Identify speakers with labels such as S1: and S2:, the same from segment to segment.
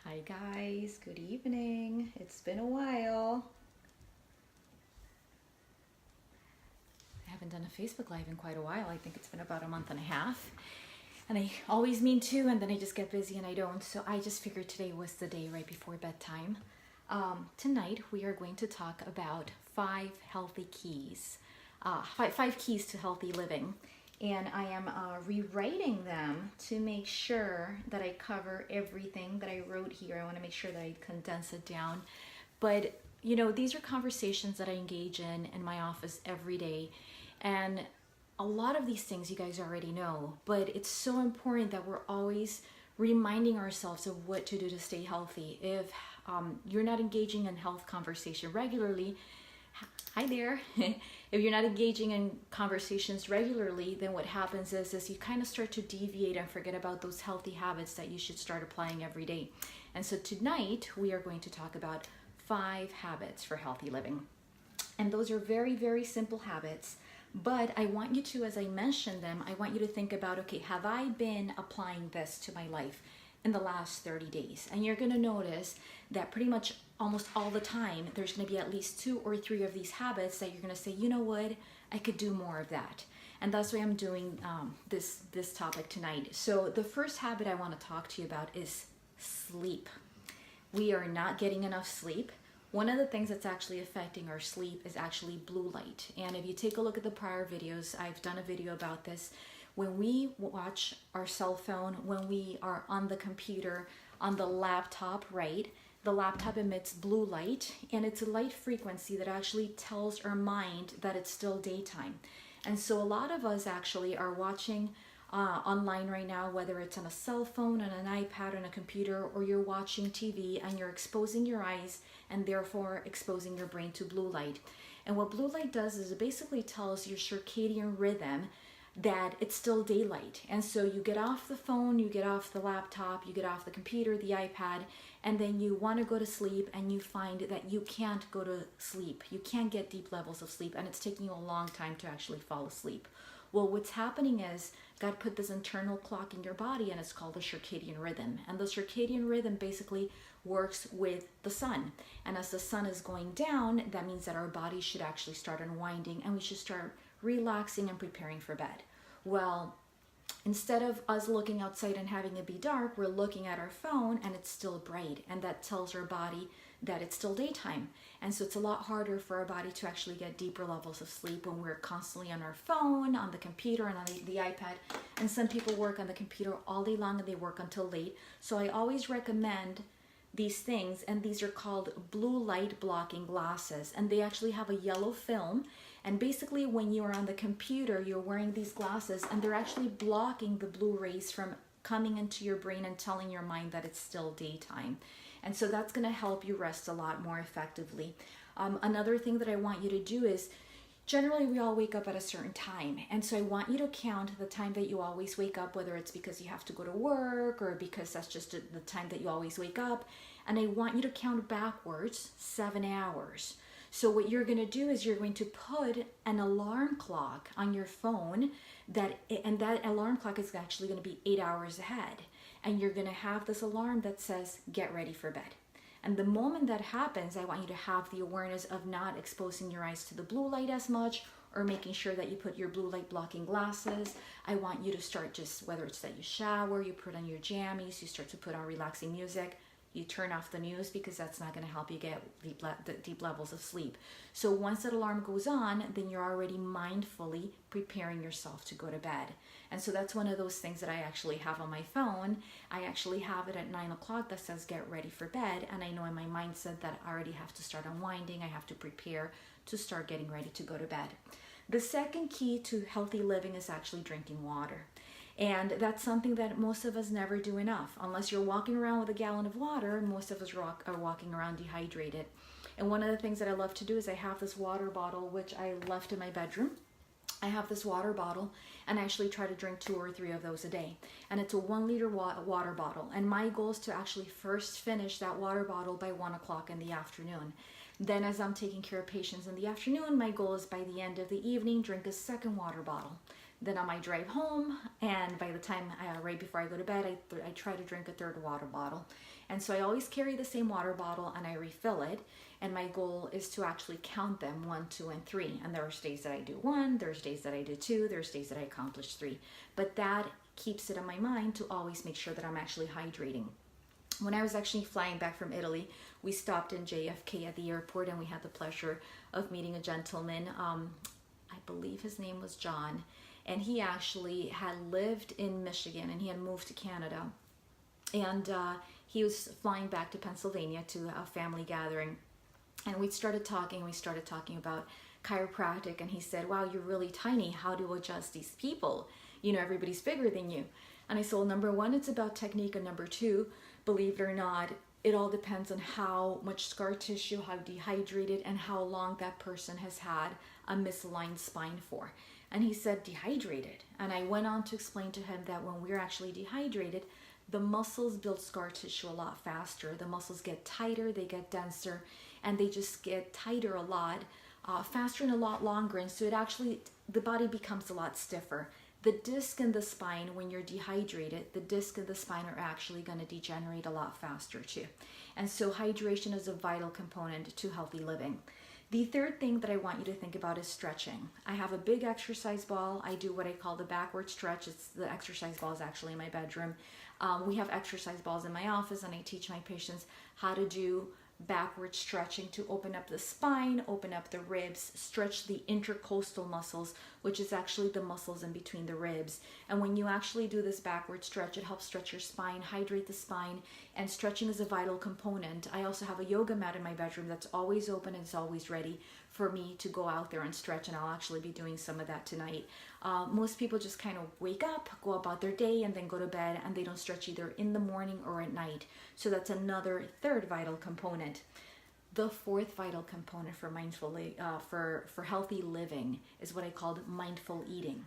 S1: Hi guys, good evening. It's been a while. I haven't done a Facebook Live in quite a while. I think it's been about a month and a half. And I always mean to, and then I just get busy and I don't. So I just figured today was the day right before bedtime. Tonight we are going to talk about five healthy keys, five keys to healthy living. And I am rewriting them to make sure that I cover everything that I wrote here. I want to make sure that I condense it down. But, these are conversations that I engage in my office every day. And a lot of these things you guys already know, but it's so important that we're always reminding ourselves of what to do to stay healthy. If you're not engaging in health conversation regularly, hi there. If you're not engaging in conversations regularly, then what happens is you kind of start to deviate and forget about those healthy habits that you should start applying every day. And so tonight we are going to talk about 5 habits for healthy living. And those are very, very simple habits. But I want you to, as I mention them, I want you to think about, okay, have I been applying this to my life in the last 30 days? And you're going to notice that pretty much almost all the time, there's going to be at least 2 or 3 of these habits that you're going to say, you know what, I could do more of that. And that's why I'm doing this topic tonight. So the first habit I want to talk to you about is sleep. We are not getting enough sleep. One of the things that's actually affecting our sleep is actually blue light. And if you take a look at the prior videos, I've done a video about this. When we watch our cell phone, when we are on the computer, on the laptop, right? The laptop emits blue light, and it's a light frequency that actually tells our mind that it's still daytime. And so a lot of us actually are watching online right now, whether it's on a cell phone, on an iPad, on a computer, or you're watching TV and you're exposing your eyes and therefore exposing your brain to blue light. And what blue light does is it basically tells your circadian rhythm that it's still daylight. And so you get off the phone, you get off the laptop, you get off the computer, the iPad, and then you want to go to sleep and you find that you can't go to sleep. You can't get deep levels of sleep, and it's taking you a long time to actually fall asleep. Well, what's happening is God put this internal clock in your body, and it's called the circadian rhythm. And the circadian rhythm basically works with the sun. And as the sun is going down, that means that our body should actually start unwinding and we should start relaxing and preparing for bed. Well, instead of us looking outside and having it be dark, we're looking at our phone and it's still bright, and that tells our body that it's still daytime. And so it's a lot harder for our body to actually get deeper levels of sleep when we're constantly on our phone, on the computer, and on the iPad. And some people work on the computer all day long and they work until late. So I always recommend these things, and these are called blue light blocking glasses, and they actually have a yellow film. And basically when you are on the computer, you're wearing these glasses and they're actually blocking the blue rays from coming into your brain and telling your mind that it's still daytime. And so that's going to help you rest a lot more effectively. Another thing that I want you to do is, generally we all wake up at a certain time. And so I want you to count the time that you always wake up, whether it's because you have to go to work or because that's just the time that you always wake up. And I want you to count backwards 7 hours. So what you're going to do is you're going to put an alarm clock on your phone, and that alarm clock is actually going to be 8 hours ahead. And you're going to have this alarm that says, get ready for bed. And the moment that happens, I want you to have the awareness of not exposing your eyes to the blue light as much, or making sure that you put your blue light blocking glasses. I want you to start just, whether it's that you shower, you put on your jammies, you start to put on relaxing music, you turn off the news, because that's not going to help you get deep levels of sleep. So once that alarm goes on, then you're already mindfully preparing yourself to go to bed. And so that's one of those things that I actually have on my phone. I actually have it at 9 o'clock that says get ready for bed. And I know in my mindset that I already have to start unwinding. I have to prepare to start getting ready to go to bed. The second key to healthy living is actually drinking water. And that's something that most of us never do enough. Unless you're walking around with a gallon of water, most of us are walking around dehydrated. And one of the things that I love to do is I have this water bottle, which I left in my bedroom. I have this water bottle, and I actually try to drink 2 or 3 of those a day. And it's a 1 liter water bottle. And my goal is to actually first finish that water bottle by 1 o'clock in the afternoon. Then as I'm taking care of patients in the afternoon, my goal is by the end of the evening, drink a second water bottle. Then on my drive home, and by the time, right before I go to bed, I try to drink a third water bottle. And so I always carry the same water bottle and I refill it. And my goal is to actually count them 1, 2, and 3. And there's days that I do 1, there's days that I do 2, there's days that I accomplish 3. But that keeps it in my mind to always make sure that I'm actually hydrating. When I was actually flying back from Italy, we stopped in JFK at the airport and we had the pleasure of meeting a gentleman. I believe his name was John, and he actually had lived in Michigan and he had moved to Canada. And he was flying back to Pennsylvania to a family gathering. And we started talking about chiropractic, and he said, wow, you're really tiny. How do you adjust these people? You know, everybody's bigger than you. And I said, well, number 1, it's about technique, and number 2, believe it or not, it all depends on how much scar tissue, how dehydrated, and how long that person has had a misaligned spine for. And he said, dehydrated. And I went on to explain to him that when we're actually dehydrated, the muscles build scar tissue a lot faster. The muscles get tighter, they get denser, and they just get tighter a lot faster and a lot longer. And so the body becomes a lot stiffer. The disc in the spine, when you're dehydrated, the disc in the spine are actually going to degenerate a lot faster too. And so hydration is a vital component to healthy living. The third thing that I want you to think about is stretching. I have a big exercise ball. I do what I call the backward stretch. The exercise ball is actually in my bedroom. We have exercise balls in my office, and I teach my patients how to do backward stretching to open up the spine, open up the ribs, stretch the intercostal muscles, which is actually the muscles in between the ribs. And when you actually do this backward stretch, it helps stretch your spine, hydrate the spine, and stretching is a vital component. I also have a yoga mat in my bedroom that's always open and it's always ready for me to go out there and stretch, and I'll actually be doing some of that tonight. Most people just kind of wake up, go about their day, and then go to bed, and they don't stretch either in the morning or at night. So that's another third vital component. The fourth vital component for healthy living is what I called mindful eating.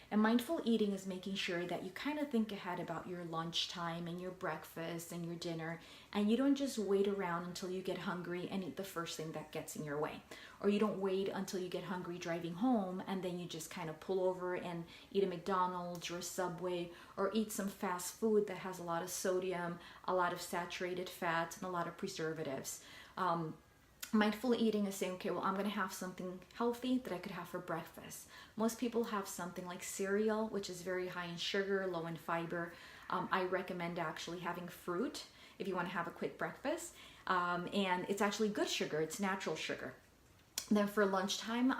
S1: And mindful eating is making sure that you kind of think ahead about your lunchtime and your breakfast and your dinner, and you don't just wait around until you get hungry and eat the first thing that gets in your way. Or you don't wait until you get hungry driving home and then you just kind of pull over and eat a McDonald's or a Subway, or eat some fast food that has a lot of sodium, a lot of saturated fats, and a lot of preservatives. Mindful eating is saying, okay, well, I'm going to have something healthy that I could have for breakfast. Most people have something like cereal, which is very high in sugar, low in fiber. I recommend actually having fruit if you want to have a quick breakfast. And it's actually good sugar. It's natural sugar. Then for lunchtime,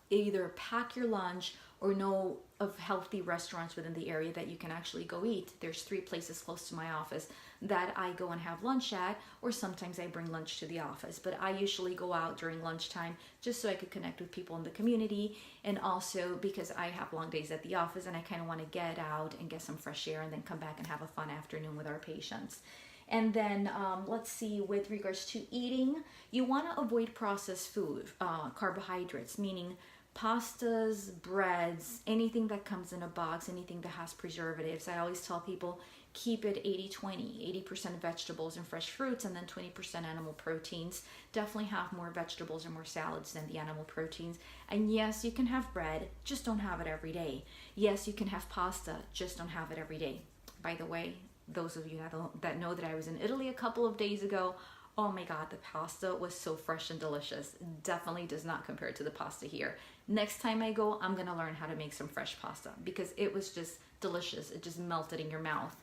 S1: either pack your lunch or know of healthy restaurants within the area that you can actually go eat. There's 3 places close to my office that I go and have lunch at, or sometimes I bring lunch to the office. But I usually go out during lunchtime just so I could connect with people in the community, and also because I have long days at the office and I kind of want to get out and get some fresh air and then come back and have a fun afternoon with our patients. And then let's see, with regards to eating, you want to avoid processed food, carbohydrates, meaning pastas, breads, anything that comes in a box, anything that has preservatives. I always tell people, keep it 80-20, 80% vegetables and fresh fruits, and then 20% animal proteins. Definitely have more vegetables or more salads than the animal proteins. And yes, you can have bread, just don't have it every day. Yes, you can have pasta, just don't have it every day. By the way, those of you that know that I was in Italy a couple of days ago, oh my God, the pasta was so fresh and delicious. Definitely does not compare to the pasta here. Next time I go, I'm gonna learn how to make some fresh pasta because it was just delicious. It just melted in your mouth.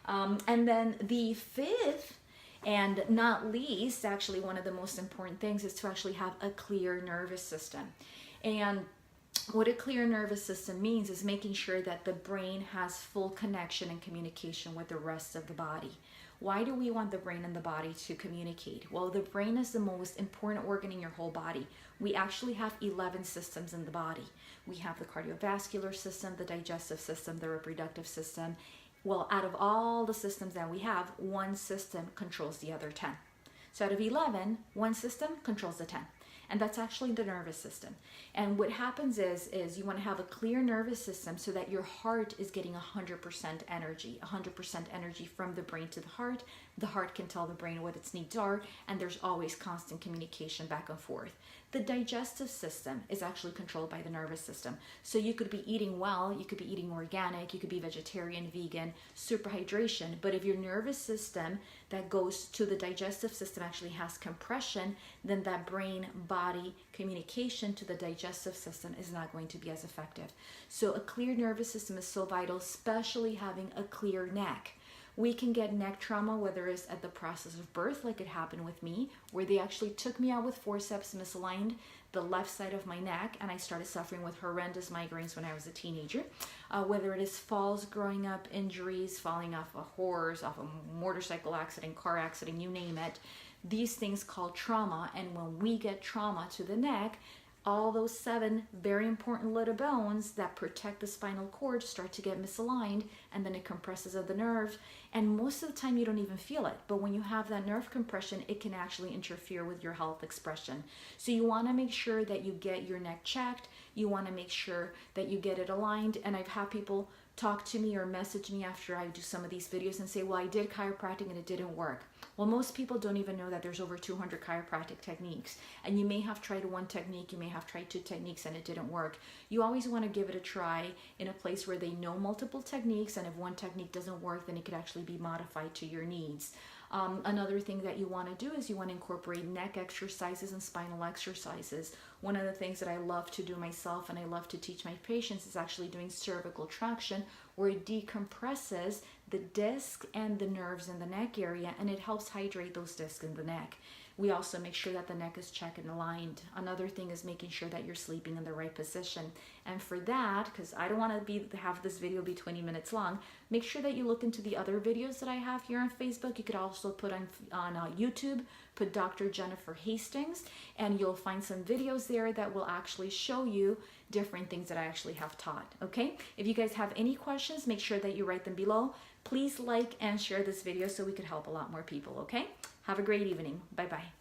S1: And then the fifth and not least, actually one of the most important things is to actually have a clear nervous system. And what a clear nervous system means is making sure that the brain has full connection and communication with the rest of the body. Why do we want the brain and the body to communicate? Well, the brain is the most important organ in your whole body. We actually have 11 systems in the body. We have the cardiovascular system, the digestive system, the reproductive system. Well, out of all the systems that we have, one system controls the other 10. So out of 11, one system controls the 10. And that's actually the nervous system. And what happens is you want to have a clear nervous system so that your heart is getting 100% energy from the brain to the heart, The heart can tell the brain what its needs are, and there's always constant communication back and forth. The digestive system is actually controlled by the nervous system. So you could be eating well, you could be eating organic, you could be vegetarian, vegan, super hydration, but if your nervous system that goes to the digestive system actually has compression, then that brain-body communication to the digestive system is not going to be as effective. So a clear nervous system is so vital, especially having a clear neck. We can get neck trauma, whether it's at the process of birth, like it happened with me, where they actually took me out with forceps, misaligned the left side of my neck, and I started suffering with horrendous migraines when I was a teenager. Whether it is falls growing up, injuries, falling off a horse, off a motorcycle accident, car accident, you name it, these things called trauma. And when we get trauma to the neck, all those 7 very important little bones that protect the spinal cord start to get misaligned, and then it compresses at the nerve. And most of the time you don't even feel it, but when you have that nerve compression, it can actually interfere with your health expression. So you want to make sure that you get your neck checked. You want to make sure that you get it aligned. And I've had people talk to me or message me after I do some of these videos and say, well, I did chiropractic and it didn't work. Well, most people don't even know that there's over 200 chiropractic techniques, and you may have tried one technique, you may have tried 2 techniques, and it didn't work. You always want to give it a try in a place where they know multiple techniques, and if one technique doesn't work, then it could actually be modified to your needs. Another thing that you want to do is you want to incorporate neck exercises and spinal exercises. One of the things that I love to do myself and I love to teach my patients is actually doing cervical traction, where it decompresses the disc and the nerves in the neck area, and it helps hydrate those discs in the neck. We also make sure that the neck is checked and aligned. Another thing is making sure that you're sleeping in the right position. And for that, because I don't want to have this video be 20 minutes long, make sure that you look into the other videos that I have here on Facebook. You could also put on YouTube, put Dr. Jennifer Hastings, and you'll find some videos there that will actually show you different things that I actually have taught. Okay? If you guys have any questions, make sure that you write them below. Please like and share this video so we could help a lot more people. Okay? Have a great evening. Bye-bye.